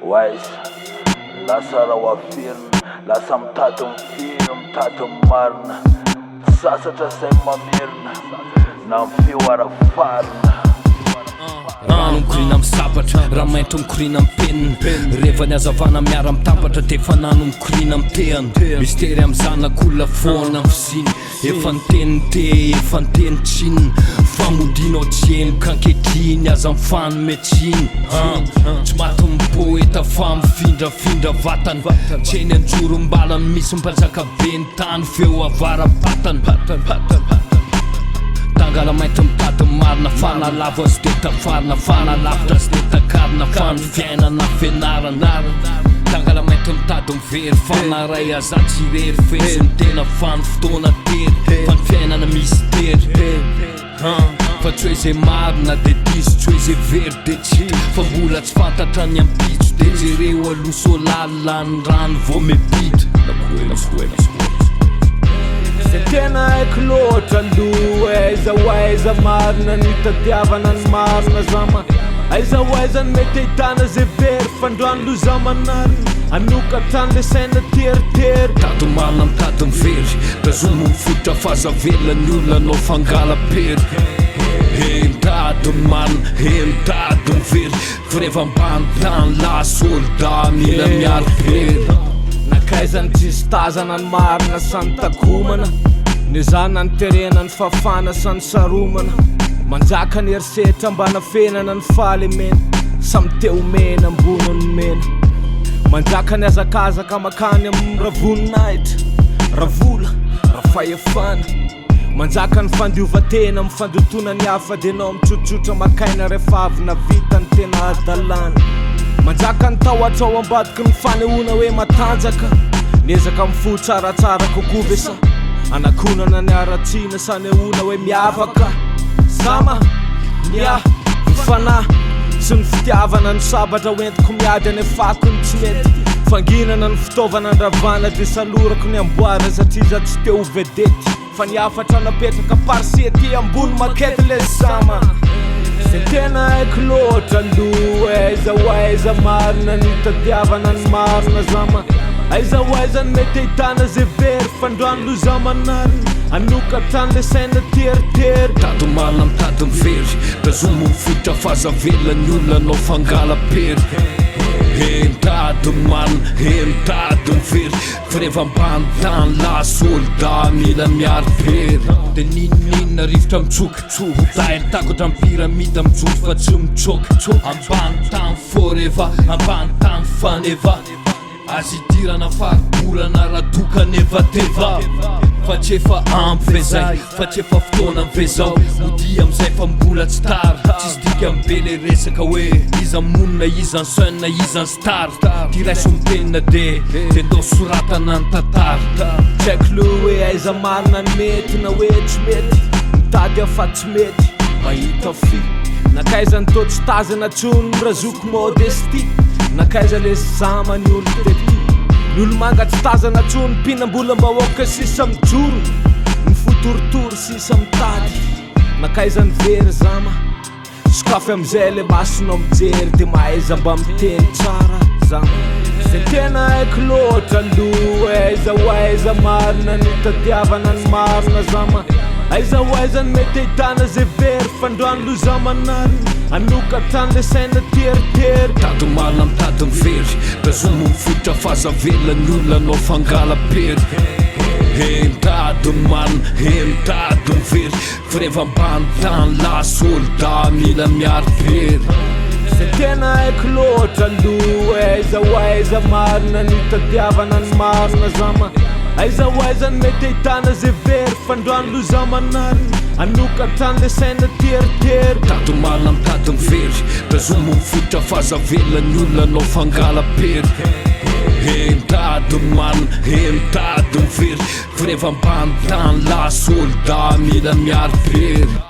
Waiza lasa raha afirina, lasa mitady mifiry, mitady marina, sasatra zay mamerina na mifeo arafarina. Rano mikorina misabatra, raha maintro mikorina penina. Rehefa ny hazavana miara mitambatra defa nano mikorina tehany. Mistery am'zanak'olona foana fiziny, efa niteny te, efa niteny tsinina. Famodinao tsy eno kanketriny, aza mifanometsiny. Tsy maty mipoeta fa mifindrafindra vatany. Tsy eny anjorombalany misy mpanjaka be ny tany, feo avara-patany. Tangala mainty mitady marina, fanalava sy de tafarina, fanalavitra sy de takarina, fanofiainana fianarana. Tangala mainty mitady mivery, fanaray aza tsy rery, fesiny tena fanofotoana tery, fanofiainana misy tery. Fa tsy hoe zay marina de diso, tsy hoe zay very de tsy fa mbola tsy fantatra ny ampitso, de jereo aloso lalany rano vo mepitra. Zay tena haiko loatra aloha, aiza marina ny tadiavana ny marina zama. Aiza ny mety ahitana zay very, fandroany loza manarina, anoka tany le saina teritery. Tady marina mitady mivery, tazomo mifotra fazavela ny olona nao fangala-pery. Mitady marina, mitady mivery, fa rehefa ambany tany lasa solda mila miaro-pery. Nakaiza ny tsisy tazana ny marina sa ny takomana, ny zana ny terena ny fafana sa ny saromana. Manjaka ny erisetra mbana fenana ny fahalemena, samy teo mena amboniny mena. Manjaka ny azakazaka makany amin'ny ravoninaitra, ravola, rafahefana. Manjaka ny fandiovatena amin'ny fandotona ny hafa, de nao mitrotsotra makaina rehefa avy na vita ny tena adalana. Manjaka ny tahotra ao ambadiky ny fanehoana hoe matanjaka, niezaka mifoha tsaratsara kokoa vesa, anakonana ny aratsiana sanehoana hoe miavaka. Sama, nia, mifana, sy ny fitiavana ny sabatra hoentiko miady any afako ny tsy mety. Fanginana ny fitaovana ny ravana de salorako ny amboara satria za tsy teo vedety, fa niafatra napetraka parsety ambony makety le sama. Zay tena haiko loatra aloha, aiza marina ny tadiavana ny marina zama. Aiza ny mety ahitana zay very, fandroany loza manarina, anoka tany le saina teritery. Tady marina mitady mivery, tazomo mifotra fazavela ny olona nao fangala-pery. Mitady marina, mitady mivery, fa rehefa ambany tany lasa solda mila miaro-pery. De ninina rivotra mitsokitsoko, daily takotra ny piramida mijoro fa tsy mitsoky. Ambany tany forever, ambany tany faneva, azy idirana faribolana raha toka nevateva. Fa tsy efa ampy ve zay, fa tsy efa fotoana ve zao, mody am'zay fa mbola tsy tary. Tsisy dika ambe le resaka hoe iza monina, iza ny seuna, iza ny star. Ty raiso mitenina de ndao soratana ny tantara. Tsy haiko loha hoe aiza marina ny mety na hoe tsy mety, mitady afa tsy mety, mahita fi. Nakaiza ny tô tsy tazana tsony razoko modesty, nakaiza le zama ny olo tety. Ny olo manga tsy tazana tsony mpinambola mbahoaka sisa mijoro, ny fotoritory sisa mitady. Nakaiza ny very zama, sokafy am'zay le masonao mijery, de mahaiza mba miteny tsara zama. Zay tena haiko loatra aloha, aiza marina ny tadiavana ny marina zama. Aiza ny mety ahitana zay very, fandroany loza manarina, anoka tany le saina teritery. Tady marina mitady mivery, tazomo mifotra fazavela ny olona nao fangala-pery. Mitady marina, mitady mivery, fa rehefa ambany tany lasa solda mila miaro-pery. Zay tena haiko loatra aloha, aiza marina ny tadiavana ny marina zama. Aiza ny mety ahitana zay very, fandroany loza manarina, anoka tany le saina teritery. Tady marina mitady mivery, tazomo mifotra fazavela ny olona nao fangala-pery. Mitady marina, mitady mivery, fa rehefa ambany tany lasa solda mila miaro-pery.